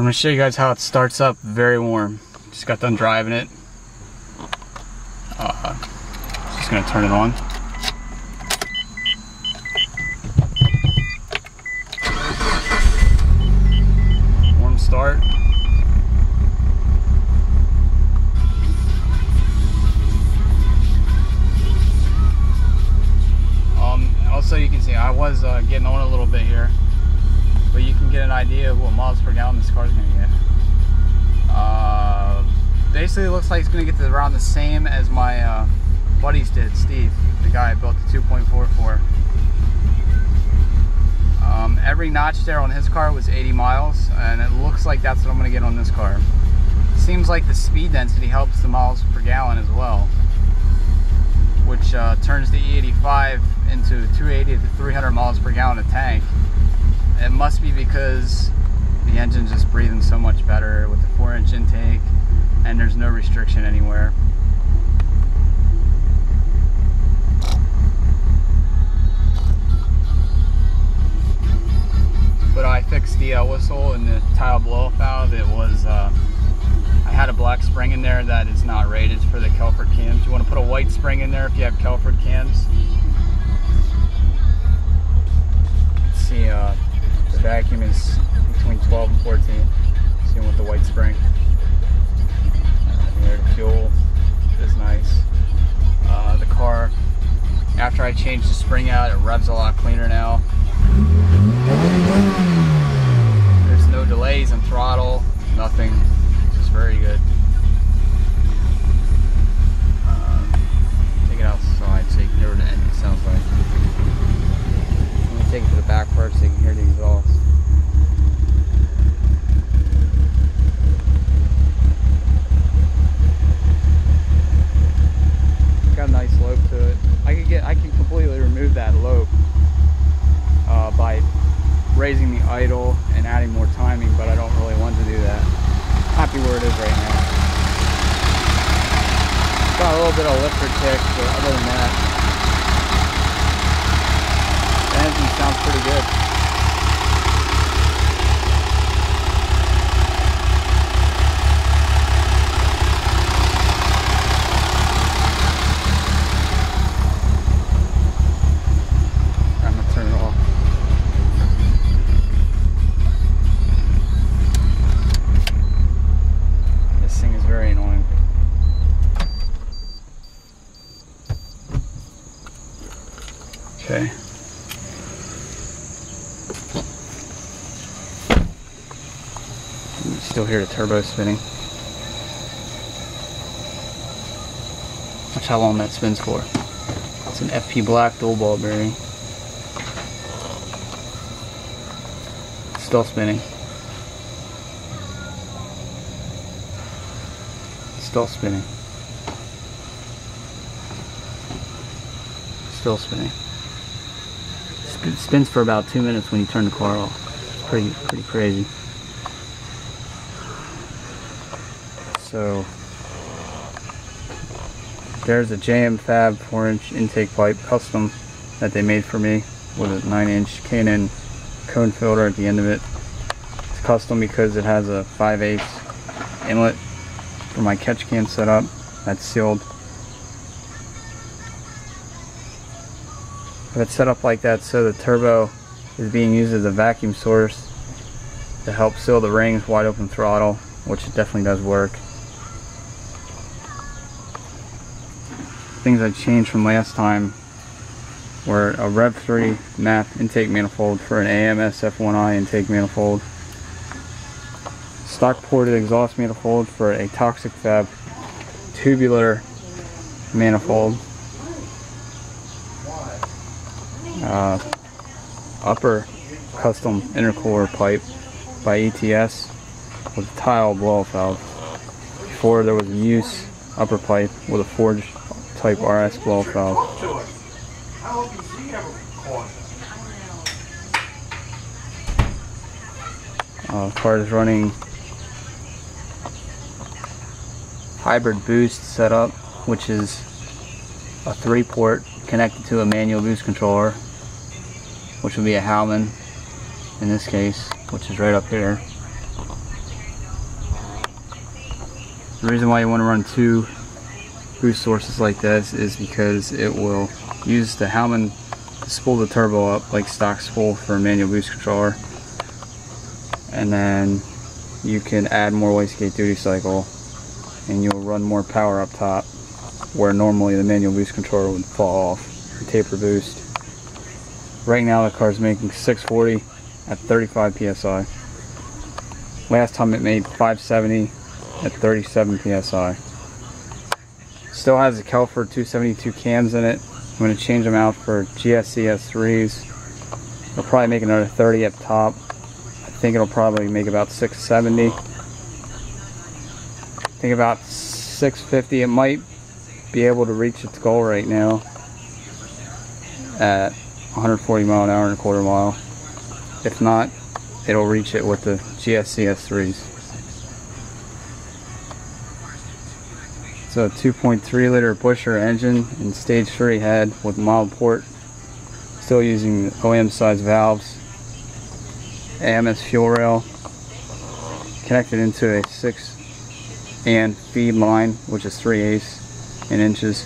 I'm going to show you guys how it starts up very warm. Just got done driving it. Just going to turn it on. Warm start. Also, you can see I was getting on a little bit here, but you can get an idea of what miles per gallon this car is going to get. Basically, it looks like it's going to get to around the same as my buddies did, Steve, the guy I built the 2.44. Every notch there on his car was 80 miles, and it looks like that's what I'm going to get on this car. Seems like the speed density helps the miles per gallon as well, which turns the E85 into 280 to 300 miles per gallon a tank. It must be because the engine's just breathing so much better with the 4-inch intake, and there's no restriction anywhere. But I fixed the whistle and the tile blow-off valve. It was I had a black spring in there that is not rated for the Kelford cams. You want to put a white spring in there if you have Kelford cams. Let's see, the vacuum is between 12 and 14. See with the white spring. Here, the fuel is nice. The car, after I changed the spring out, it revs a lot cleaner now. There's no delays in throttle, nothing. It's very good. Take it outside so you can hear what the engine sounds like. Let me take it to the back first so you can hear the exhaust. Got a nice lope to it. I can completely remove that lope by raising the idle and adding more timing, but I don't really want to do that. Happy where it is right now. Got a little bit of lifter kick, but other than that, the engine sounds pretty good. I'm gonna turn it off. Very annoying. Okay. You can still hear the turbo spinning. Watch how long that spins for. It's an FP black dual ball bearing. Still spinning. Still spinning. Still spinning. It spins for about 2 minutes when you turn the car off. It's pretty crazy. So there's a JM Fab 4-inch intake pipe custom that they made for me with a 9-inch K&N cone filter at the end of it. It's custom because it has a 5/8 inlet for my catch can setup. That's sealed. It's set up like that so the turbo is being used as a vacuum source to help seal the rings, wide open throttle, which it definitely does work. Things I changed from last time were a Rev 3 map intake manifold for an AMS F1i intake manifold, stock ported exhaust manifold for a Toxicfab tubular manifold, upper custom intercooler pipe by ETS with a tile blow-off valve. Before there was a Muse upper pipe with a forged type RS blow-off valve. The car is running hybrid boost setup, which is a 3-port connected to a manual boost controller, which would be a Howman in this case, which is right up here. The reason why you want to run 2 boost sources like this is because it will use the Howman to spool the turbo up like stock spool for a manual boost controller, and then you can add more wastegate duty cycle and you'll run more power up top where normally the manual boost controller would fall off and taper boost. Right now the car is making 640 at 35 psi. Last time it made 570 at 37 psi. Still has the Kelford 272 cams in it. I'm going to change them out for GSC S3s. It'll probably make another 30 up top. I think it'll probably make about 670. I think about 650. It might be able to reach its goal right now at 140 mile an hour and a quarter mile. If not, it'll reach it with the GSC S3s. It's a 2.3 liter Busher engine in stage 3 head with mild port. Still using OEM size valves. AMS fuel rail. Connected into a 6 and feed line, which is 3/8 in inches.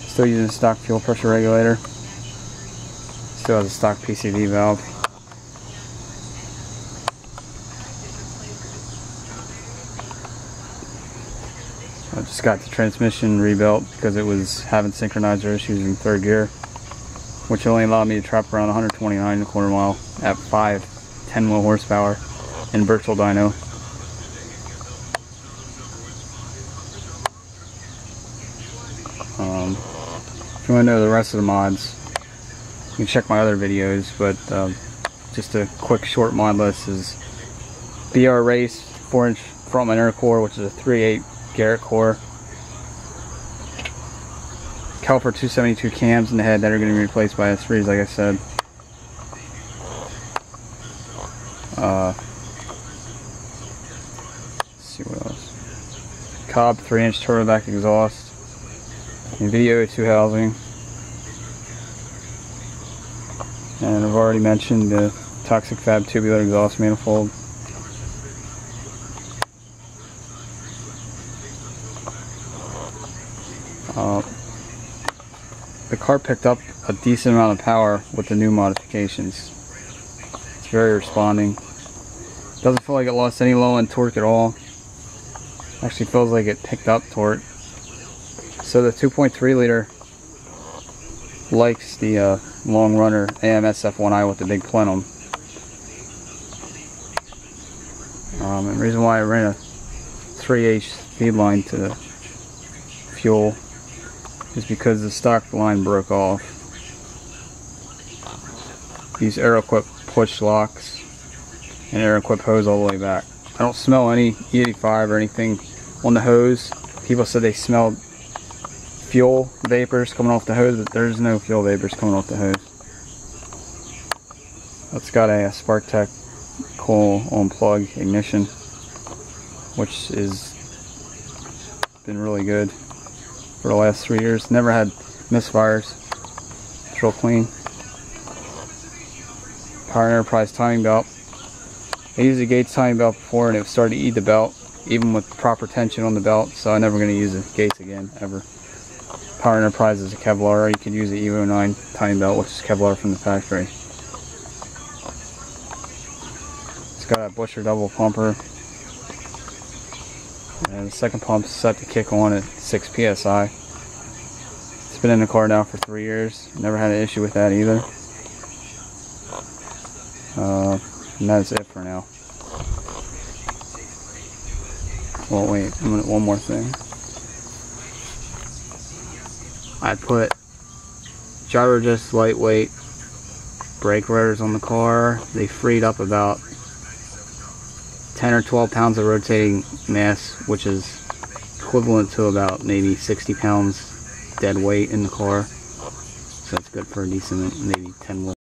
Still using stock fuel pressure regulator. Still has a stock PCV valve. I just got the transmission rebuilt because it was having synchronizer issues in 3rd gear, which only allowed me to trap around 129 and a quarter mile at 10 wheel horsepower in virtual dyno. If you want to know the rest of the mods, you can check my other videos, but just a quick short mod list is BR Race 4-inch frontman air core, which is a 3/8 Garrett core. Kelford 272 cams in the head that are going to be replaced by S3s, like I said. Let's see what else. Cobb 3-inch turboback exhaust. NVIDIA O2 housing. And I've already mentioned the Toxicfab tubular exhaust manifold. The car picked up a decent amount of power with the new modifications. It's very responding. Doesn't feel like it lost any low end torque at all. Actually feels like it picked up torque. So the 2.3 liter likes the long runner AMS F1i with the big plenum. And the reason why I ran a 3/8 feed line to the fuel is because the stock line broke off. These Aeroquip push locks and Aeroquip hose all the way back. I don't smell any E85 or anything on the hose. People said they smelled fuel vapors coming off the hose, but there's no fuel vapors coming off the hose. It's got a SparkTech coil on plug ignition, which is been really good for the last 3 years. Never had misfires. It's real clean. Power Enterprise timing belt. I used the Gates timing belt before and it started to eat the belt, even with proper tension on the belt, so I'm never going to use the Gates again, ever. Power Enterprise is a Kevlar, or you can use the E85 timing belt, which is Kevlar from the factory. It's got a Busher double pumper. And the second pump's set to kick on at 6 psi. It's been in the car now for 3 years. Never had an issue with that either. And that's it for now. Well, wait, one more thing. I put gyro disc lightweight brake rotors on the car. They freed up about 10 or 12 pounds of rotating mass, which is equivalent to about maybe 60 pounds dead weight in the car. So that's good for a decent, maybe 10 wheel